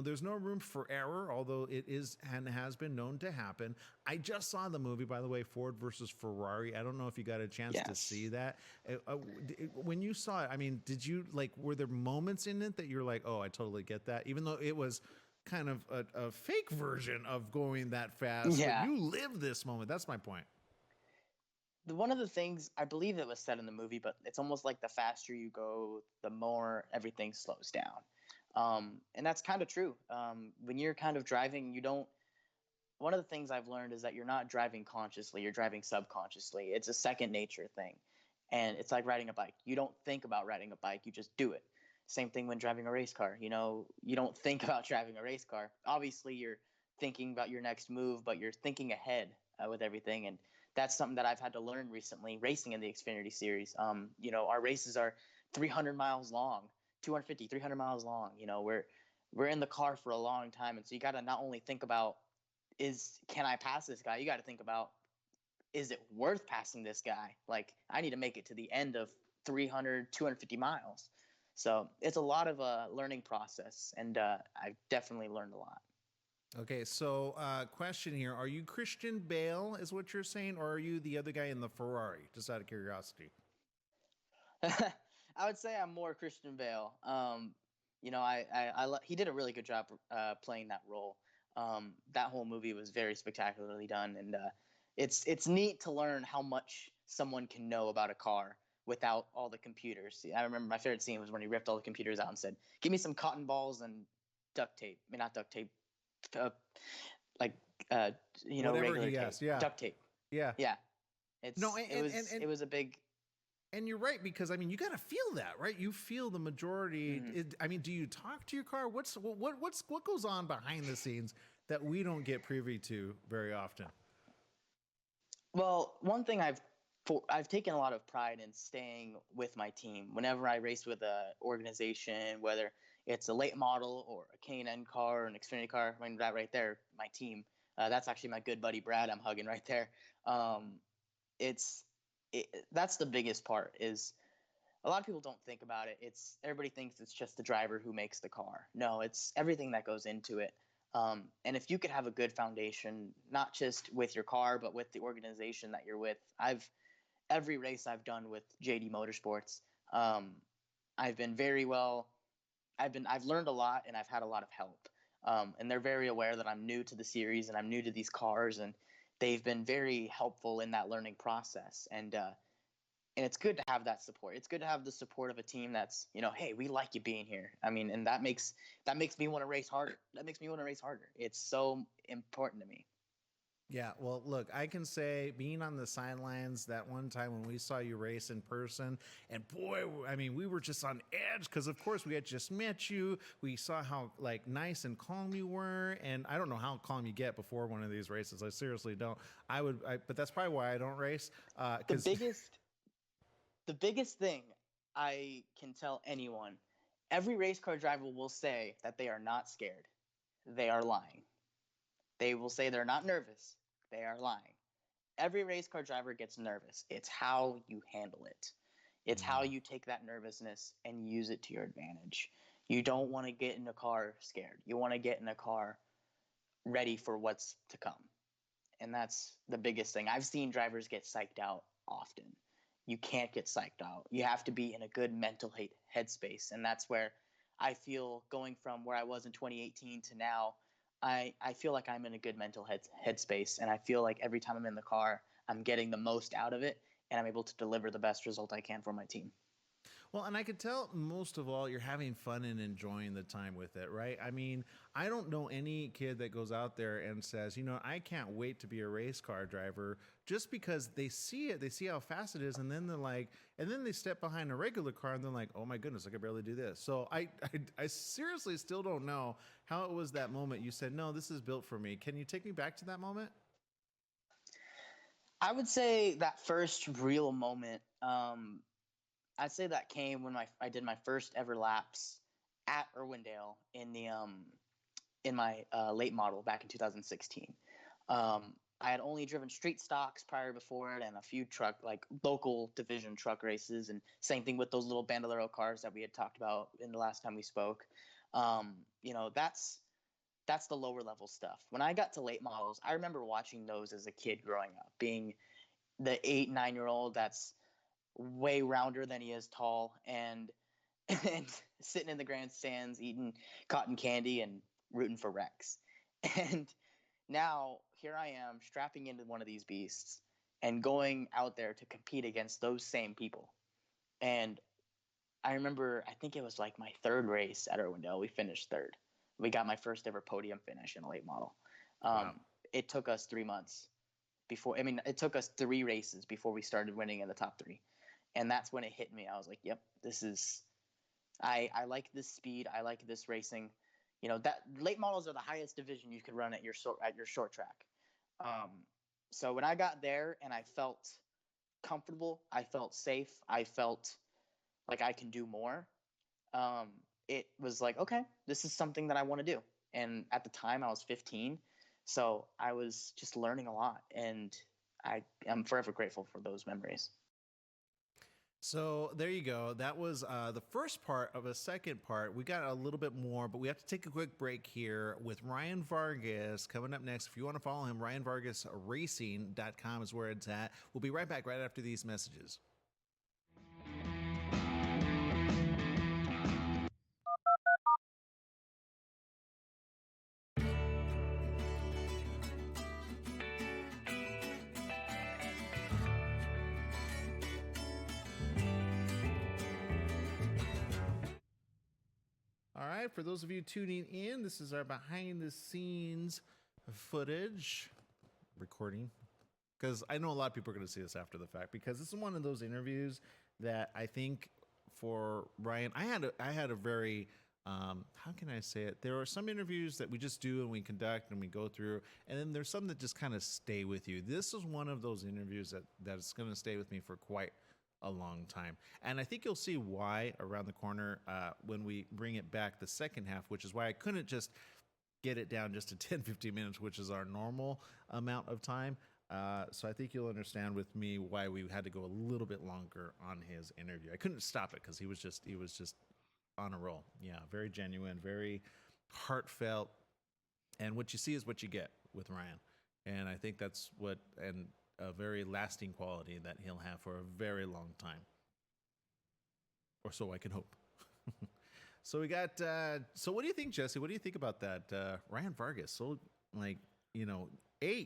A: there's no room for error, although it is and has been known to happen. I just saw the movie, by the way, Ford versus Ferrari. I don't know if you got a chance to see that. When you saw it, I mean, did you were there moments in it that you're like, oh, I totally get that, even though it was kind of a fake version of going that fast?
F: Yeah,
A: you lived this moment. That's my point.
F: One of the things, I believe it was said in the movie, but it's almost like the faster you go, the more everything slows down. And that's kind of true. When you're kind of driving, one of the things I've learned is that you're not driving consciously, you're driving subconsciously. It's a second nature thing. And it's like riding a bike. You don't think about riding a bike, you just do it. Same thing when driving a race car. You don't think about driving a race car. Obviously, you're thinking about your next move, but you're thinking ahead with everything. And that's something that I've had to learn recently, racing in the Xfinity Series. Our races are 300 miles long, 250, 300 miles long. We're in the car for a long time. And so you got to not only think about, can I pass this guy? You got to think about, is it worth passing this guy? Like, I need to make it to the end of 300, 250 miles. So it's a lot of a learning process. And I've definitely learned a lot.
A: Okay, so question here. Are you Christian Bale, is what you're saying, or are you the other guy in the Ferrari? Just out of curiosity.
F: I would say I'm more Christian Bale. He did a really good job playing that role. That whole movie was very spectacularly done, and it's neat to learn how much someone can know about a car without all the computers. I remember my favorite scene was when he ripped all the computers out and said, "Give me some cotton balls and duct tape." I mean, not duct tape.
A: Whatever
F: regular
A: he
F: tape,
A: has, yeah,
F: duct tape.
A: yeah.
F: It was a big.
A: And you're right, because I mean, you got to feel that, right? You feel the majority. I mean, do you talk to your car? What goes on behind the scenes that we don't get privy to very often?
F: Well, one thing I've taken a lot of pride in staying with my team. Whenever I race with a organization, whether it's a late model or a K&N car or an Xfinity car, I mean, that right there, my team. That's actually my good buddy Brad I'm hugging right there. That's the biggest part. Is a lot of people don't think about it. Everybody thinks it's just the driver who makes the car. No, it's everything that goes into it. And if you could have a good foundation, not just with your car, but with the organization that you're with. Every race I've done with JD Motorsports, I've been very well. I've learned a lot, and I've had a lot of help. And they're very aware that I'm new to the series and I'm new to these cars, and they've been very helpful in that learning process. And it's good to have that support. It's good to have the support of a team that's, hey, we like you being here. I mean, and that makes me want to race harder. It's so important to me.
A: Yeah, well, look, I can say being on the sidelines that one time when we saw you race in person, and boy, I mean, we were just on edge because, of course, we had just met you. We saw how nice and calm you were, and I don't know how calm you get before one of these races. I seriously don't. But that's probably why I don't race.
F: The biggest thing I can tell anyone, every race car driver will say that they are not scared. They are lying. They will say they're not nervous. They are lying. Every race car driver gets nervous. It's how you handle it. It's how you take that nervousness and use it to your advantage. You don't want to get in a car scared. You want to get in a car ready for what's to come. And that's the biggest thing. I've seen drivers get psyched out often. You can't get psyched out. You have to be in a good mental headspace. And that's where I feel, going from where I was in 2018 to now, I feel like I'm in a good mental headspace. And I feel like every time I'm in the car, I'm getting the most out of it, and I'm able to deliver the best result I can for my team.
A: Well, and I could tell most of all, you're having fun and enjoying the time with it, right? I mean, I don't know any kid that goes out there and says, I can't wait to be a race car driver, just because they see it, they see how fast it is, and then they're like, and then they step behind a regular car and they're like, oh my goodness, I can barely do this. So I seriously still don't know how it was that moment you said, no, this is built for me. Can you take me back to that moment?
F: I would say that first real moment, I'd say that came when I did my first ever laps at Irwindale in my late model back in 2016. I had only driven street stocks before it, and a few local division truck races, and same thing with those little Bandolero cars that we had talked about in the last time we spoke. That's the lower level stuff. When I got to late models, I remember watching those as a kid growing up, being the 8-9-year-old that's way rounder than he is tall, and sitting in the grandstands eating cotton candy and rooting for Rex. And now here I am strapping into one of these beasts and going out there to compete against those same people. And I remember, I think it was like my third race at Irwindale, we finished third. We got my first ever podium finish in a late model.
A: Wow.
F: It took us 3 months it took us 3 races before we started winning in the top 3. And that's when it hit me. I was like, yep, I like this speed. I like this racing. That late models are the highest division you could run at your short track. So when I got there and I felt comfortable, I felt safe, I felt like I can do more. It was like, okay, this is something that I want to do. And at the time I was 15. So I was just learning a lot, and I am forever grateful for those memories.
A: So there you go. That was the first part of a second part. We got a little bit more, but we have to take a quick break here with Ryan Vargas coming up next. If you want to follow him, RyanVargasRacing.com is where it's at. We'll be right back right after these messages. All right, for those of you tuning in, this is our behind the scenes footage recording, because I know a lot of people are going to see this after the fact, because this is one of those interviews that I think for Ryan, I had a very, how can I say it? There are some interviews that we just do and we conduct and we go through, and then there's some that just kind of stay with you. This is one of those interviews that's going to stay with me for quite a long time. And I think you'll see why around the corner when we bring it back the second half, which is why I couldn't just get it down just to 10-15 minutes, which is our normal amount of time. So I think you'll understand with me why we had to go a little bit longer on his interview. I couldn't stop it because he was just on a roll. Yeah, very genuine, very heartfelt. And what you see is what you get with Ryan. And I think that's a very lasting quality that he'll have for a very long time. Or so I can hope. So we got, so what do you think, Jesse? What do you think about that? Ryan Vargas, so A,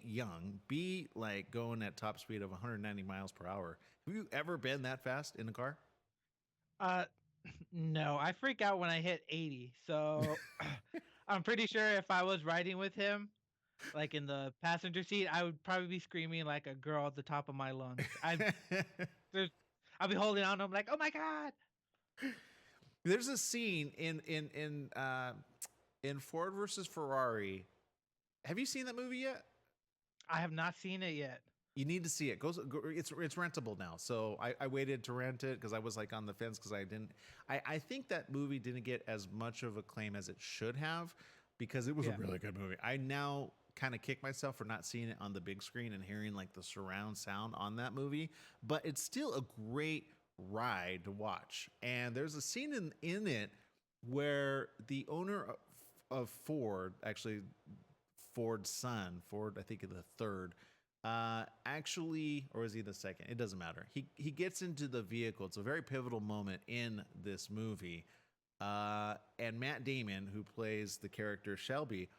A: young, B, going at top speed of 190 miles per hour. Have you ever been that fast in a car?
B: No, I freak out when I hit 80. So I'm pretty sure if I was riding with him, like in the passenger seat, I would probably be screaming like a girl at the top of my lungs. I'll be holding on to him like, oh my God.
A: There's a scene in Ford versus Ferrari. Have you seen that movie yet?
B: I have not seen it yet.
A: You need to see it. It's rentable now. So I waited to rent it because I was like on the fence because I didn't. I think that movie didn't get as much of acclaim as it should have because it was a really good movie. I now kind of kick myself for not seeing it on the big screen and hearing like the surround sound on that movie, but it's still a great ride to watch. And there's a scene in it where the owner of Ford, actually Ford's son, Ford, I think the third, actually, or is he the second? It doesn't matter. He gets into the vehicle. It's a very pivotal moment in this movie. And Matt Damon, who plays the character Shelby,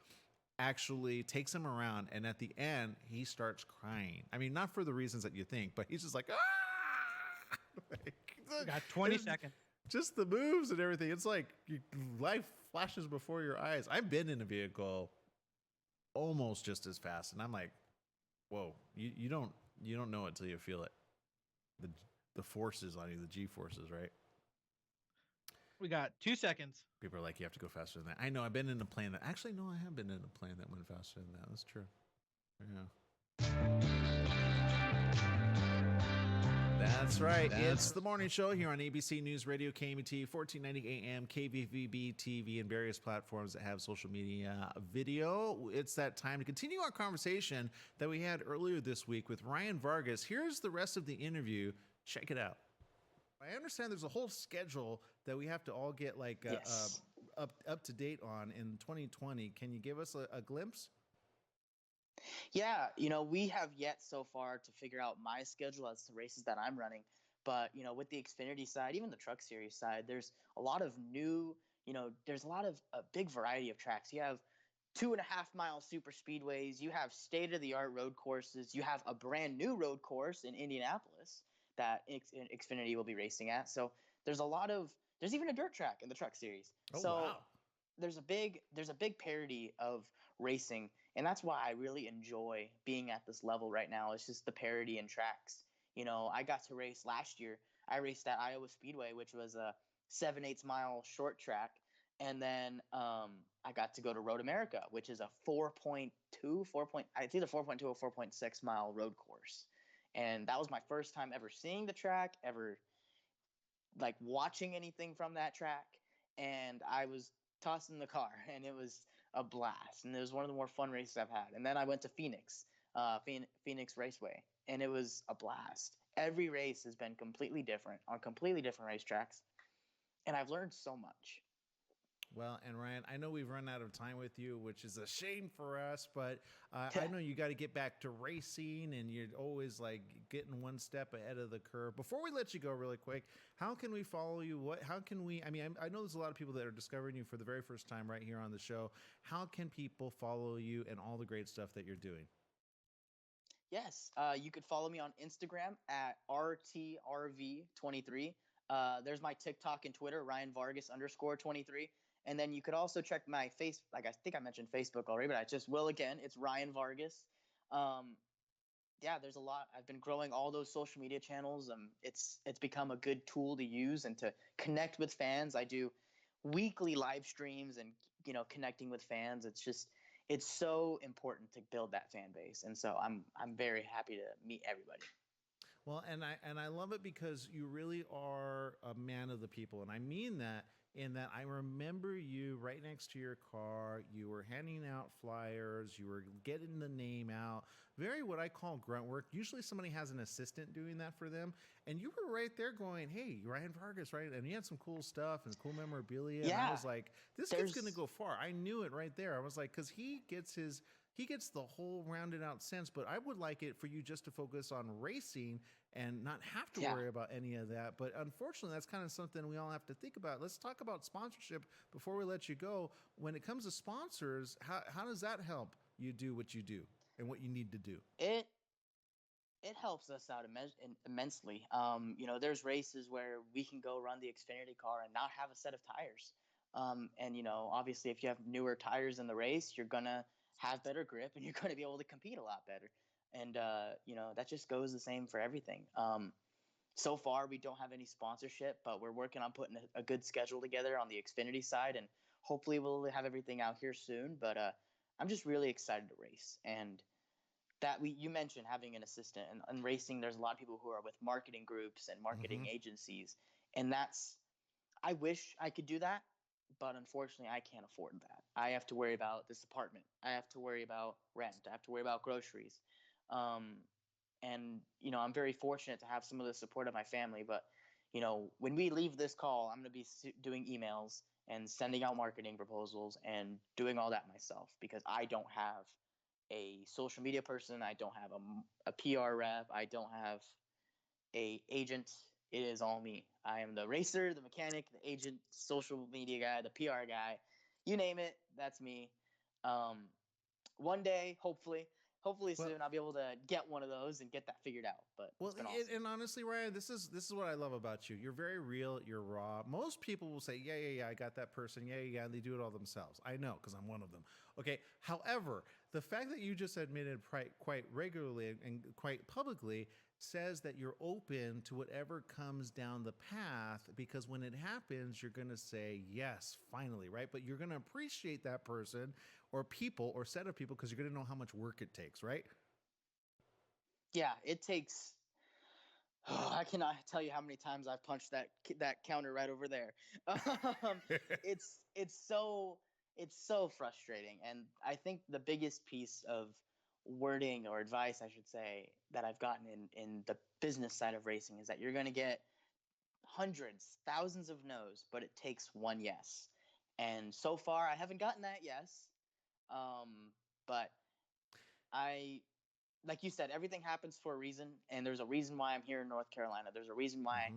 A: actually takes him around, and at the end, he starts crying. I mean, not for the reasons that you think, but he's just like, ah!
B: We got 20 seconds.
A: Just the moves and everything. It's like life flashes before your eyes. I've been in a vehicle almost just as fast, and I'm like, whoa, you don't know it till you feel it. The forces on you, the G forces, right?
B: We got 2 seconds.
A: People are like, you have to go faster than that. I know. I've been in a plane that actually, no, I have been in a plane that went faster than that. That's true. Yeah. That's right. It's the morning show here on ABC News Radio, KMT, 1490 AM, KVVB TV, and various platforms that have social media video. It's that time to continue our conversation that we had earlier this week with Ryan Vargas. Here's the rest of the interview. Check it out. I understand there's a whole schedule that we have to all get like up to date on in 2020. Can you give us a glimpse?
F: Yeah, we have yet so far to figure out my schedule as to races that I'm running. But, with the Xfinity side, even the Truck Series side, there's a lot of new, there's a lot of a big variety of tracks. You have 2.5-mile super speedways. You have state-of-the-art road courses. You have a brand new road course in Indianapolis that Xfinity will be racing at. So there's even a dirt track in the Truck Series.
A: Oh,
F: so
A: wow.
F: there's a big parity of racing, and that's why I really enjoy being at this level right now. It's just the parity in tracks. I got to race last year. I raced at Iowa Speedway, which was a 7/8 mile short track, and then I got to go to Road America, which is a 4.2, it's either 4.2 or 4.6 mile road course. And that was my first time ever seeing the track, ever like watching anything from that track. And I was tossed in the car, and it was a blast. And it was one of the more fun races I've had. And then I went to Phoenix Raceway, and it was a blast. Every race has been completely different on completely different racetracks, and I've learned so much.
A: Well, and Ryan, I know we've run out of time with you, which is a shame for us, but I know you got to get back to racing, and you're always like getting one step ahead of the curve. Before we let you go really quick, how can we follow you? I know there's a lot of people that are discovering you for the very first time right here on the show. How can people follow you and all the great stuff that you're doing?
F: Yes, you could follow me on Instagram at RTRV23. There's my TikTok and Twitter, Ryan Vargas _23. And then you could also check my like I think I mentioned Facebook already, but I just will again. It's Ryan Vargas. There's a lot. I've been growing all those social media channels. It's become a good tool to use and to connect with fans. I do weekly live streams and connecting with fans. It's so important to build that fan base, and so I'm very happy to meet everybody.
A: Well, and I love it because you really are a man of the people, and I mean that in that I remember you right next to your car. You were handing out flyers. You were getting the name out. Very what I call grunt work. Usually somebody has an assistant doing that for them, and you were right there going, "Hey, Ryan Vargas, right?" And you had some cool stuff and cool memorabilia.
F: Yeah,
A: and I was like, "This kid's going to go far." I knew it right there. I was like, because he gets the whole rounded out sense, but I would like it for you just to focus on racing and not have to worry about any of that. But unfortunately, that's kind of something we all have to think about. Let's talk about sponsorship before we let you go. When it comes to sponsors, how does that help you do what you do and what you need to do?
F: It helps us out immensely. There's races where we can go run the Xfinity car and not have a set of tires. Obviously, if you have newer tires in the race, you're gonna have better grip, and you're going to be able to compete a lot better. And, that just goes the same for everything. So far, we don't have any sponsorship, but we're working on putting a good schedule together on the Xfinity side, and hopefully we'll have everything out here soon. But I'm just really excited to race. And that you mentioned having an assistant, and racing, there's a lot of people who are with marketing groups and marketing agencies, and I wish I could do that, but unfortunately I can't afford that. I have to worry about this apartment, I have to worry about rent, I have to worry about groceries, and I'm very fortunate to have some of the support of my family. But when we leave this call, I'm going to be doing emails and sending out marketing proposals and doing all that myself, because I don't have a social media person, I don't have a PR rep, I don't have a agent. It is all me. I am the racer, the mechanic, the agent, social media guy, the PR guy, you name it, that's me. One day, hopefully soon, I'll be able to get one of those and get that figured out. But it's been awesome.
A: And honestly, Ryan, this is what I love about you. You're very real. You're raw. Most people will say, yeah, I got that person. Yeah, and they do it all themselves. I know, because I'm one of them. Okay. However, the fact that you just admitted quite regularly and quite publicly says that you're open to whatever comes down the path, because when it happens, you're going to say, yes, finally, right? But you're going to appreciate that person or people or set of people, because you're going to know how much work it takes, right?
F: Yeah, it takes. I cannot tell you how many times I've punched that counter right over there. It's so frustrating, and I think the biggest piece of wording or advice, I should say, that I've gotten in the business side of racing is that you're going to get hundreds, thousands of no's, but it takes one yes. And so far, I haven't gotten that yes. But like you said, everything happens for a reason, and there's a reason why I'm here in North Carolina. There's a reason why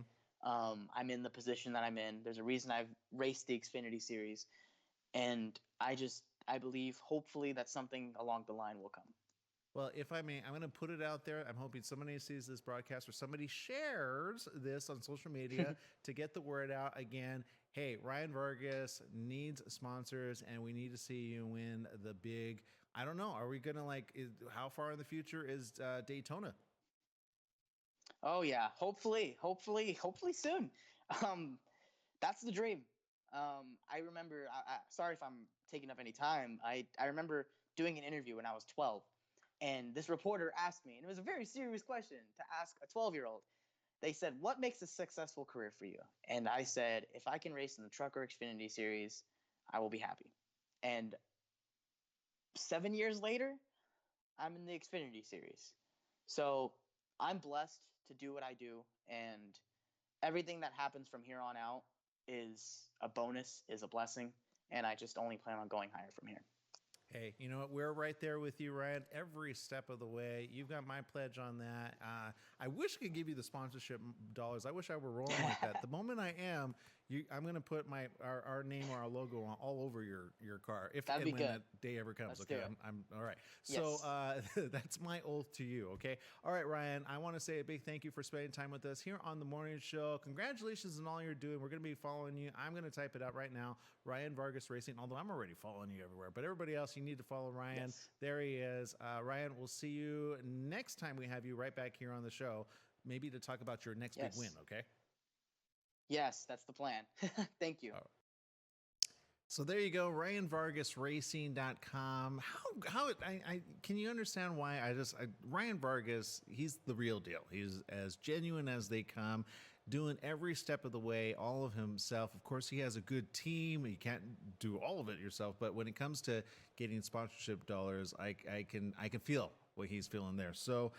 F: I'm in the position that I'm in. There's a reason I've raced the Xfinity Series, and I believe hopefully that something along the line will come.
A: Well, if I may, I'm going to put it out there. I'm hoping somebody sees this broadcast or somebody shares this on social media to get the word out again. Hey, Ryan Vargas needs sponsors, and we need to see you win the big. I don't know. Are we going to how far in the future is Daytona?
F: Oh yeah, hopefully soon. That's the dream. I remember. Sorry if I'm taking up any time. I remember doing an interview when I was 12. And this reporter asked me, and it was a very serious question to ask a 12-year-old. They said, what makes a successful career for you? And I said, if I can race in the Trucker Xfinity Series, I will be happy. And 7 years later, I'm in the Xfinity Series. So I'm blessed to do what I do. And everything that happens from here on out is a bonus, is a blessing. And I just only plan on going higher from here.
A: Hey, you know what? We're right there with you, Ryan, every step of the way. You've got my pledge on that. I wish I could give you the sponsorship dollars. I wish I were rolling like that. The moment I am, I'm going to put our name or our logo on all over your car if and when that day ever comes.
F: Let's
A: okay, I'm all right. So that's my oath to you. Okay, all right, Ryan. I want to say a big thank you for spending time with us here on the morning show. Congratulations on all you're doing. We're going to be following you. I'm going to type it out right now. Ryan Vargas Racing. Although I'm already following you everywhere, but everybody else, you need to follow Ryan.
F: Yes.
A: There he is. Ryan, we'll see you next time we have you right back here on the show, maybe to talk about your next big win. Okay.
F: Yes, that's the plan. Thank you.
A: So there you go, RyanVargasRacing.com. How can you understand why Ryan Vargas, he's the real deal. He's as genuine as they come, doing every step of the way, all of himself. Of course, he has a good team. You can't do all of it yourself, but when it comes to getting sponsorship dollars, I can feel what he's feeling there. So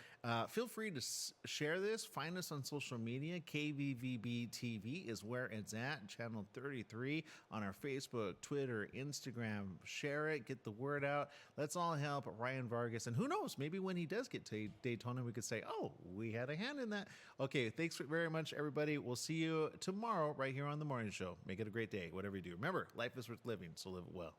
A: feel free to share this. Find us on social media. KVVB TV is where it's at. Channel 33 on our Facebook, Twitter, Instagram. Share it. Get the word out. Let's all help Ryan Vargas. And who knows, maybe when he does get to Daytona, we could say, oh, we had a hand in that. Okay, thanks very much, everybody. We'll see you tomorrow right here on The Morning Show. Make it a great day, whatever you do. Remember, life is worth living, so live it well.